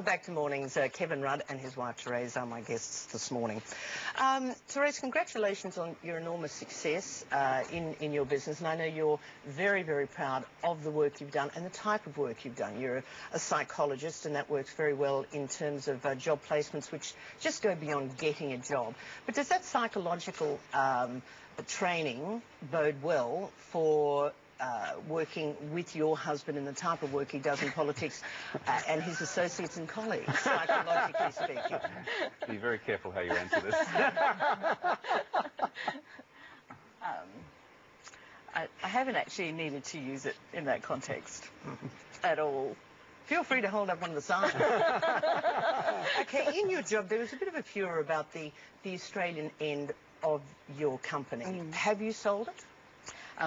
Welcome back to Mornings. Kevin Rudd and his wife Therese are my guests this morning. Therese, congratulations on your enormous success in your business, and I know you're very, very proud of the work you've done and the type of work you've done. You're a psychologist, and that works very well in terms of job placements, which just go beyond getting a job. But does that psychological training bode well for working with your husband and the type of work he does in politics and his associates and colleagues, psychologically speaking? Be very careful how you answer this. I haven't actually needed to use it in that context at all. Feel free to hold up one of the signs. Okay, in your job, there was a bit of a furor about the Australian end of your company. Have you sold it?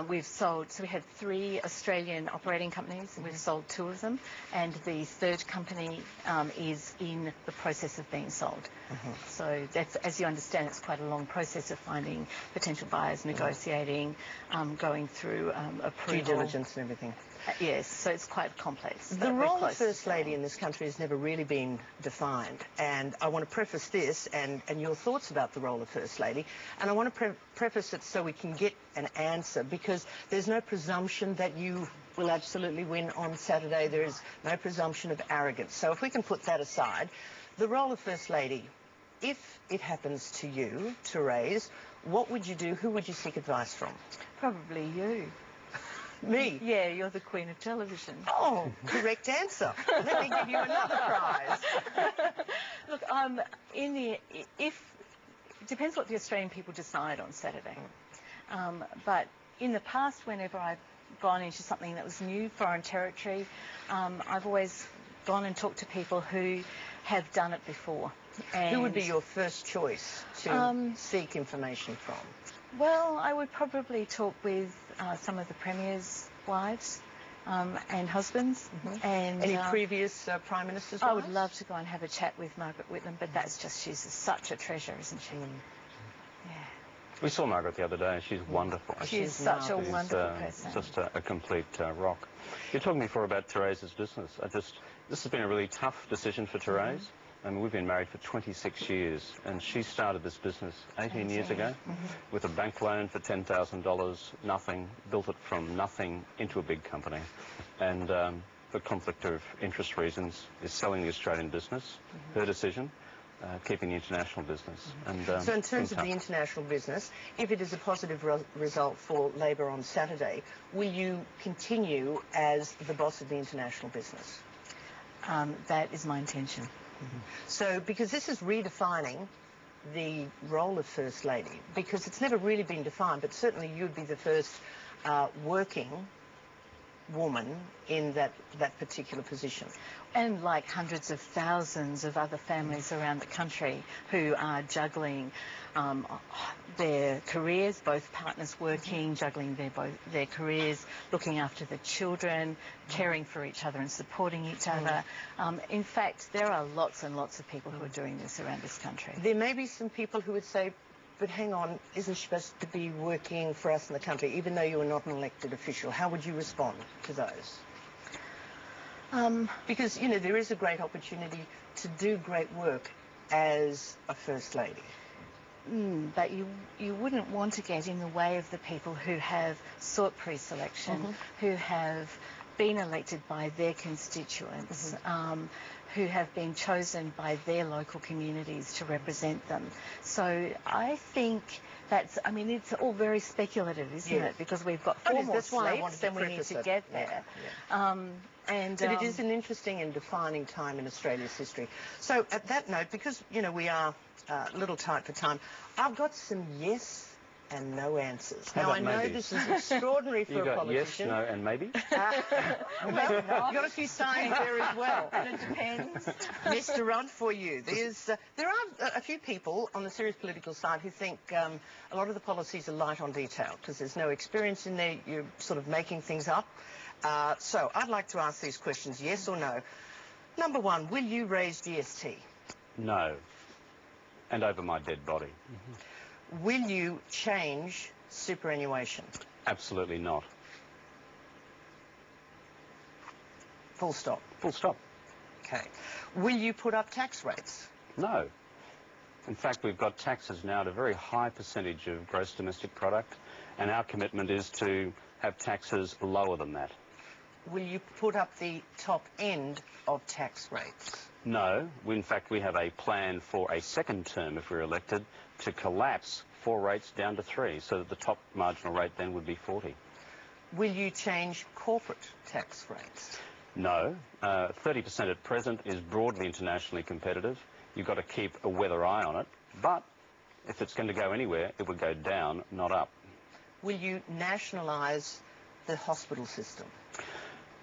We've sold, so we had 3 Australian operating companies, and we've sold 2 of them, and the 3rd company is in the process of being sold. So that's, as you understand, it's quite a long process of finding potential buyers, negotiating, going through approval. Due diligence and everything. Yes, so it's quite complex. The role of First Lady in this country has never really been defined, and I want to preface this and your thoughts about the role of First Lady, and I want to preface it so we can get an answer, because there's no presumption that you will absolutely win on Saturday. There is no presumption of arrogance. So if we can put that aside, the role of First Lady, if it happens to you, Therese, what would you do? Who would you seek advice from? Probably you. Me? Yeah, you're the queen of television. Oh, correct answer. Let me give you another prize. Look, it depends what the Australian people decide on Saturday. But in the past, whenever I've gone into something that was new, foreign territory, I've always gone and talked to people who have done it before. And who would be your first choice to seek information from? Well, I would probably talk with some of the Premier's wives and husbands. And any previous Prime Minister's I wives? would love to go and have a chat with Margaret Whitlam, but that's just, she's such a treasure, isn't she? Yeah. We saw Margaret the other day. She's wonderful. She's such a wonderful person. Just a complete rock. You're talking before about Therese's business. This has been a really tough decision for Therese. I mean, we've been married for 26 years, and she started this business 18 years ago with a bank loan for $10,000, nothing, built it from nothing into a big company. And for conflict of interest reasons is selling the Australian business, her decision, keeping the international business. And so in terms of the international business, if it is a positive result for Labor on Saturday, will you continue as the boss of the international business? That is my intention. So, because this is redefining the role of First Lady, because it's never really been defined, but certainly you'd be the first working woman in that particular position. And like hundreds of thousands of other families around the country who are juggling their careers, both partners working, juggling their careers, looking after the children, caring for each other and supporting each other. In fact, there are lots and lots of people who are doing this around this country. There may be some people who would say, but hang on, isn't she supposed to be working for us in the country, even though you are not an elected official? How would you respond to those? Because, you know, there is a great opportunity to do great work as a First Lady. But you wouldn't want to get in the way of the people who have sought pre-selection, who have been elected by their constituents, who have been chosen by their local communities to represent them. So I think that's, I mean, it's all very speculative, isn't it? Because we've got 4 more sleeps and we need to get there. But it is an interesting and defining time in Australia's history. So at that note, because, you know, we are a little tight for time, I've got some yes and no answers. Now, I know this is extraordinary for a politician. Yes, no, and maybe? Well, you've got a few signs there as well. It depends. Mr. Rudd, for you. There are a few people on the serious political side who think a lot of the policies are light on detail because there's no experience in there. You're sort of making things up. So I'd like to ask these questions, yes or no. Number 1, will you raise GST? No. And over my dead body. Will you change superannuation? Absolutely not. Full stop. Full stop. Okay. Will you put up tax rates? No. In fact, we've got taxes now at a very high percentage of gross domestic product, and our commitment is to have taxes lower than that. Will you put up the top end of tax rates? No. In fact, we have a plan for a second term, if we're elected, to collapse 4 rates down to 3, so that the top marginal rate then would be 40. Will you change corporate tax rates? No. 30% at present is broadly internationally competitive. You've got to keep a weather eye on it. But if it's going to go anywhere, it would go down, not up. Will you nationalise the hospital system?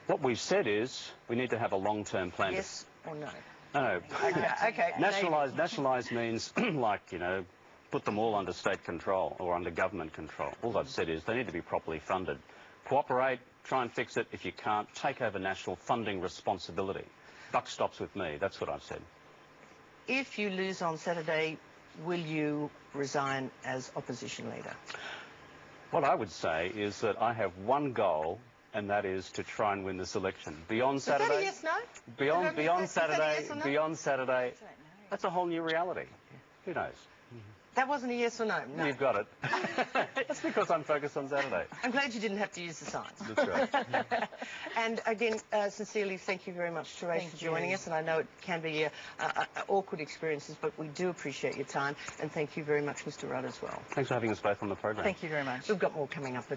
What we've said is we need to have a long-term plan. Yes or no? No. Okay. Nationalise means, like, you know, put them all under state control or under government control. All I've said is they need to be properly funded. Cooperate, try and fix it. If you can't, take over national funding responsibility. Buck stops with me. That's what I've said. If you lose on Saturday, will you resign as opposition leader? What I would say is that I have one goal, and that is to try and win this election. Beyond Saturday. Is that a yes, no? Beyond Saturday. Yes or no? Beyond Saturday. That's a whole new reality. Who knows? That wasn't a yes or no? No. You've got it. That's because I'm focused on Saturday. I'm glad you didn't have to use the signs. That's right. And again, sincerely, thank you very much, Therese, for joining us. And I know it can be awkward experiences, but we do appreciate your time. And thank you very much, Mr. Rudd, as well. Thanks for having us both on the program. Thank you very much. We've got more coming up.